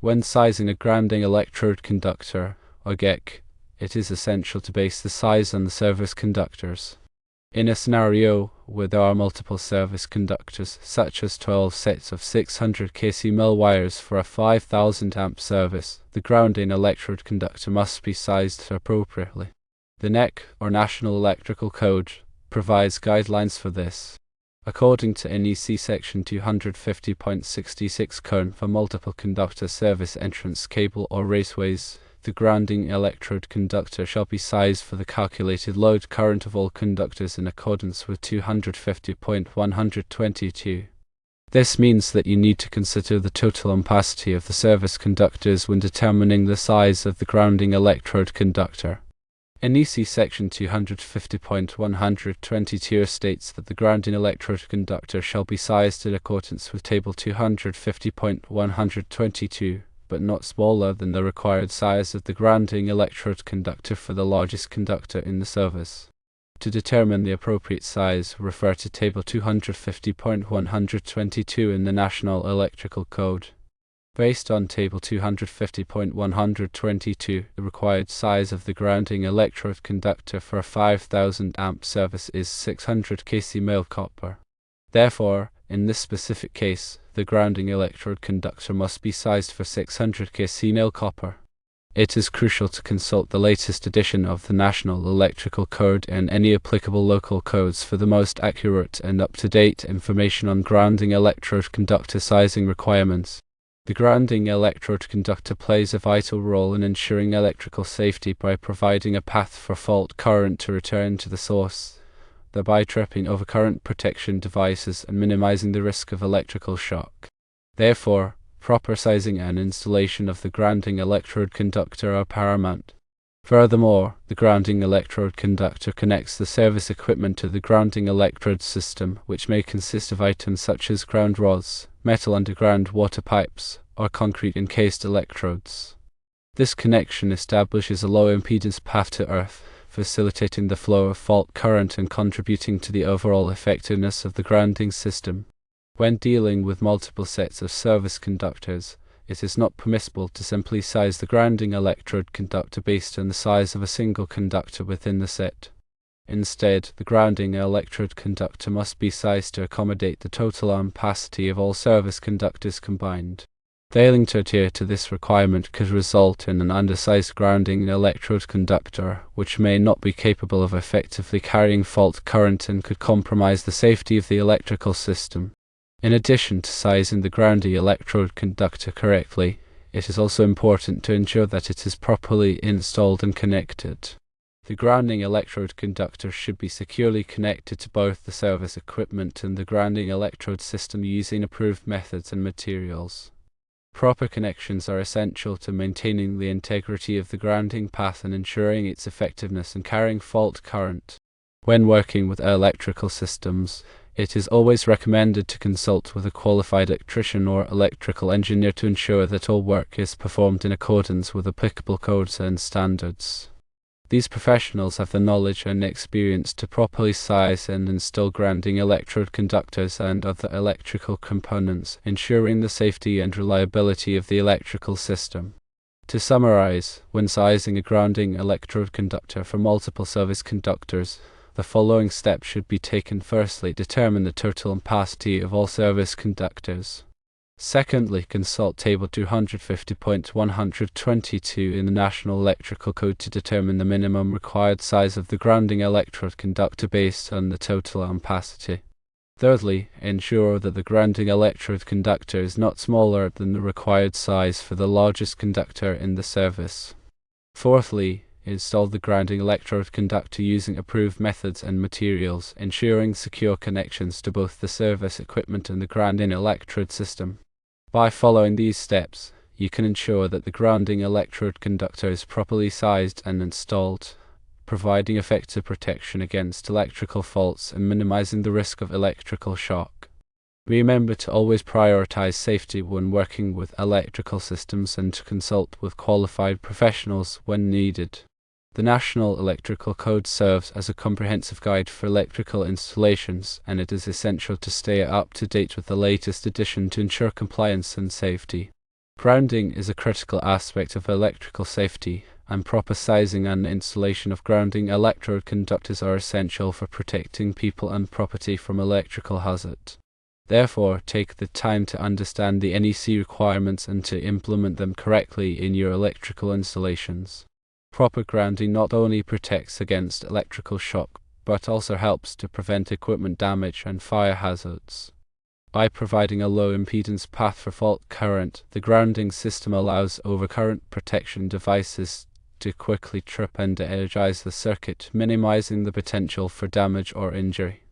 When sizing a grounding electrode conductor, or GEC, it is essential to base the size on the service conductors. In a scenario where there are multiple service conductors, such as 12 sets of 600 kcmil wires for a 5000 amp service, the grounding electrode conductor must be sized appropriately. The NEC, or National Electrical Code, provides guidelines for this. According to NEC Section 250.66 Code for multiple conductor service entrance cable or raceways, the grounding electrode conductor shall be sized for the calculated load current of all conductors in accordance with 250.122. This means that you need to consider the total ampacity of the service conductors when determining the size of the grounding electrode conductor. NEC Section 250.122 states that the grounding electrode conductor shall be sized in accordance with Table 250.122. But not smaller than the required size of the grounding electrode conductor for the largest conductor in the service. To determine the appropriate size, refer to Table 250.122 in the National Electrical Code. Based on Table 250.122, the required size of the grounding electrode conductor for a 5000 amp service is 600 kcmil copper. Therefore, in this specific case, the grounding electrode conductor must be sized for 600 kcmil copper. It is crucial to consult the latest edition of the National Electrical Code and any applicable local codes for the most accurate and up-to-date information on grounding electrode conductor sizing requirements. The grounding electrode conductor plays a vital role in ensuring electrical safety by providing a path for fault current to return to the source, thereby tripping over current protection devices and minimizing the risk of electrical shock. Therefore, proper sizing and installation of the grounding electrode conductor are paramount. Furthermore, the grounding electrode conductor connects the service equipment to the grounding electrode system, which may consist of items such as ground rods, metal underground water pipes, or concrete encased electrodes. This connection establishes a low impedance path to earth, facilitating the flow of fault current and contributing to the overall effectiveness of the grounding system. When dealing with multiple sets of service conductors, it is not permissible to simply size the grounding electrode conductor based on the size of a single conductor within the set. Instead, the grounding electrode conductor must be sized to accommodate the total ampacity of all service conductors combined. Failing to adhere to this requirement could result in an undersized grounding electrode conductor, which may not be capable of effectively carrying fault current and could compromise the safety of the electrical system. In addition to sizing the grounding electrode conductor correctly, it is also important to ensure that it is properly installed and connected. The grounding electrode conductor should be securely connected to both the service equipment and the grounding electrode system using approved methods and materials. Proper connections are essential to maintaining the integrity of the grounding path and ensuring its effectiveness in carrying fault current. When working with electrical systems, it is always recommended to consult with a qualified electrician or electrical engineer to ensure that all work is performed in accordance with applicable codes and standards. These professionals have the knowledge and experience to properly size and install grounding electrode conductors and other electrical components, ensuring the safety and reliability of the electrical system. To summarize, when sizing a grounding electrode conductor for multiple service conductors, the following steps should be taken. Firstly, determine the total ampacity of all service conductors. Secondly, consult Table 250.122 in the National Electrical Code to determine the minimum required size of the grounding electrode conductor based on the total ampacity. Thirdly, ensure that the grounding electrode conductor is not smaller than the required size for the largest conductor in the service. Fourthly, install the grounding electrode conductor using approved methods and materials, ensuring secure connections to both the service equipment and the grounding electrode system. By following these steps, you can ensure that the grounding electrode conductor is properly sized and installed, providing effective protection against electrical faults and minimizing the risk of electrical shock. Remember to always prioritize safety when working with electrical systems and to consult with qualified professionals when needed. The National Electrical Code serves as a comprehensive guide for electrical installations, and it is essential to stay up to date with the latest edition to ensure compliance and safety. Grounding is a critical aspect of electrical safety, and proper sizing and installation of grounding electrode conductors are essential for protecting people and property from electrical hazard. Therefore, take the time to understand the NEC requirements and to implement them correctly in your electrical installations. Proper grounding not only protects against electrical shock, but also helps to prevent equipment damage and fire hazards. By providing a low impedance path for fault current, the grounding system allows overcurrent protection devices to quickly trip and energize the circuit, minimizing the potential for damage or injury.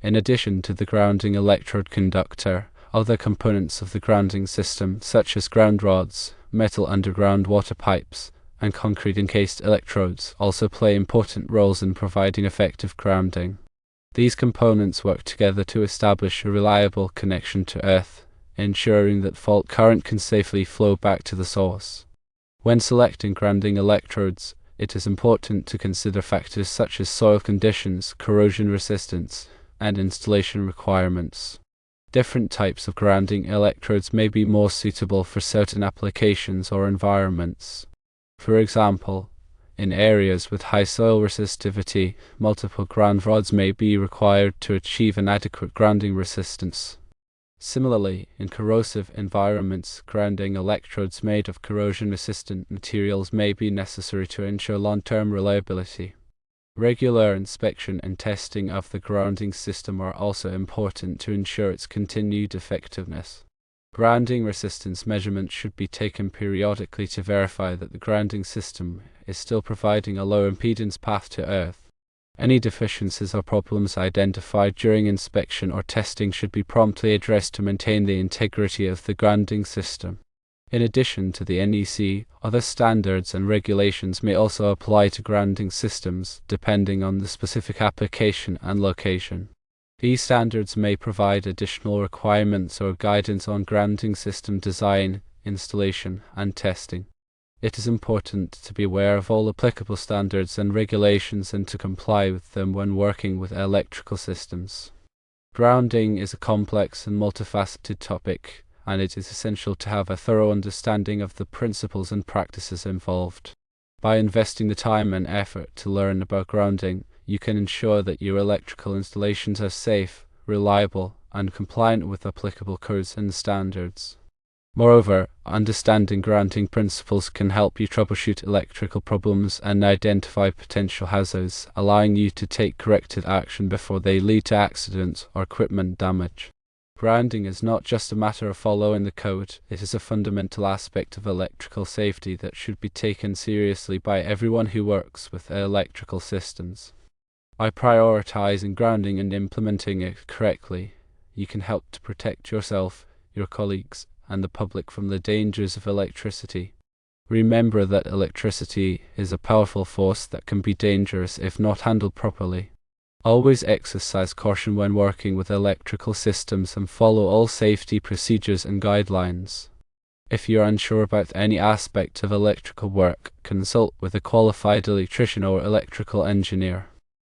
In addition to the grounding electrode conductor, other components of the grounding system, such as ground rods, metal underground water pipes, and concrete encased electrodes, also play important roles in providing effective grounding. These components work together to establish a reliable connection to earth, ensuring that fault current can safely flow back to the source. When selecting grounding electrodes, it is important to consider factors such as soil conditions, corrosion resistance, and installation requirements. Different types of grounding electrodes may be more suitable for certain applications or environments. For example, in areas with high soil resistivity, multiple ground rods may be required to achieve an adequate grounding resistance. Similarly, in corrosive environments, grounding electrodes made of corrosion-resistant materials may be necessary to ensure long-term reliability. Regular inspection and testing of the grounding system are also important to ensure its continued effectiveness. Grounding resistance measurements should be taken periodically to verify that the grounding system is still providing a low impedance path to earth. Any deficiencies or problems identified during inspection or testing should be promptly addressed to maintain the integrity of the grounding system. In addition to the NEC, other standards and regulations may also apply to grounding systems, depending on the specific application and location. These standards may provide additional requirements or guidance on grounding system design, installation, and testing. It is important to be aware of all applicable standards and regulations and to comply with them when working with electrical systems. Grounding is a complex and multifaceted topic, and it is essential to have a thorough understanding of the principles and practices involved. By investing the time and effort to learn about grounding, you can ensure that your electrical installations are safe, reliable, and compliant with applicable codes and standards. Moreover, understanding grounding principles can help you troubleshoot electrical problems and identify potential hazards, allowing you to take corrective action before they lead to accidents or equipment damage. Grounding is not just a matter of following the code, it is a fundamental aspect of electrical safety that should be taken seriously by everyone who works with electrical systems. By prioritizing grounding and implementing it correctly, you can help to protect yourself, your colleagues, and the public from the dangers of electricity. Remember that electricity is a powerful force that can be dangerous if not handled properly. Always exercise caution when working with electrical systems and follow all safety procedures and guidelines. If you are unsure about any aspect of electrical work, consult with a qualified electrician or electrical engineer.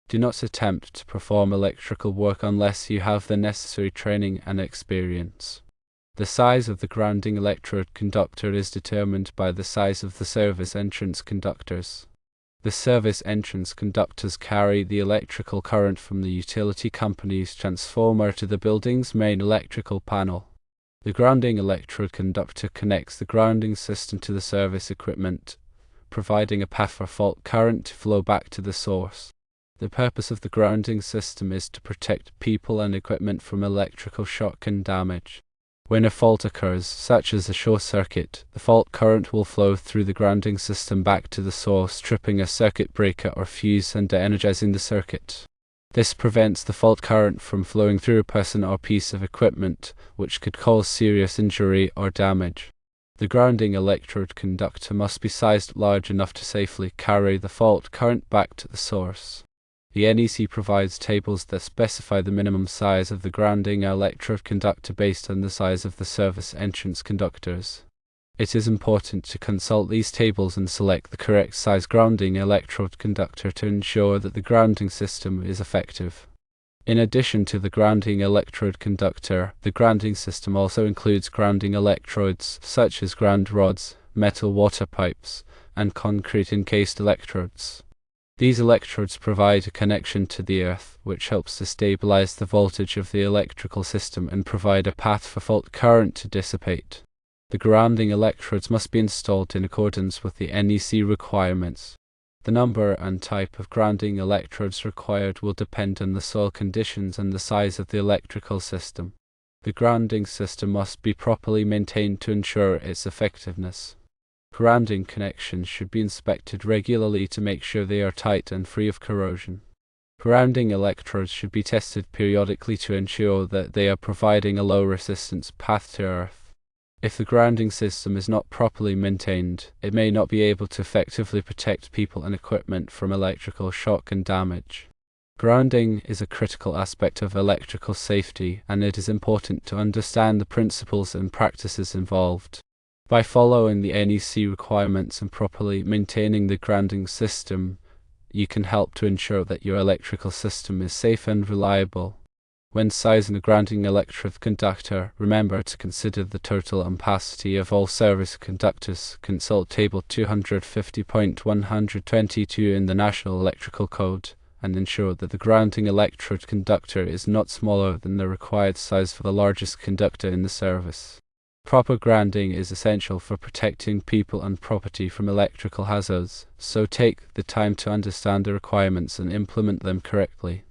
Do not attempt to perform electrical work unless you have the necessary training and experience. The size of the grounding electrode conductor is determined by the size of the service entrance conductors. The service entrance conductors carry the electrical current from the utility company's transformer to the building's main electrical panel. The grounding electrode conductor connects the grounding system to the service equipment, providing a path for fault current to flow back to the source. The purpose of the grounding system is to protect people and equipment from electrical shock and damage. When a fault occurs, such as a short circuit, the fault current will flow through the grounding system back to the source, tripping a circuit breaker or fuse and de-energizing the circuit. This prevents the fault current from flowing through a person or piece of equipment, which could cause serious injury or damage. The grounding electrode conductor must be sized large enough to safely carry the fault current back to the source. The NEC provides tables that specify the minimum size of the grounding electrode conductor based on the size of the service entrance conductors. It is important to consult these tables and select the correct size grounding electrode conductor to ensure that the grounding system is effective. In addition to the grounding electrode conductor, the grounding system also includes grounding electrodes such as ground rods, metal water pipes, and concrete encased electrodes. These electrodes provide a connection to the earth, which helps to stabilize the voltage of the electrical system and provide a path for fault current to dissipate. The grounding electrodes must be installed in accordance with the NEC requirements. The number and type of grounding electrodes required will depend on the soil conditions and the size of the electrical system. The grounding system must be properly maintained to ensure its effectiveness. Grounding connections should be inspected regularly to make sure they are tight and free of corrosion. Grounding electrodes should be tested periodically to ensure that they are providing a low resistance path to earth. If the grounding system is not properly maintained, it may not be able to effectively protect people and equipment from electrical shock and damage. Grounding is a critical aspect of electrical safety, and it is important to understand the principles and practices involved. By following the NEC requirements and properly maintaining the grounding system, you can help to ensure that your electrical system is safe and reliable. When sizing a grounding electrode conductor, remember to consider the total ampacity of all service conductors. Consult Table 250.122 in the National Electrical Code, and ensure that the grounding electrode conductor is not smaller than the required size for the largest conductor in the service. Proper grounding is essential for protecting people and property from electrical hazards, so take the time to understand the requirements and implement them correctly.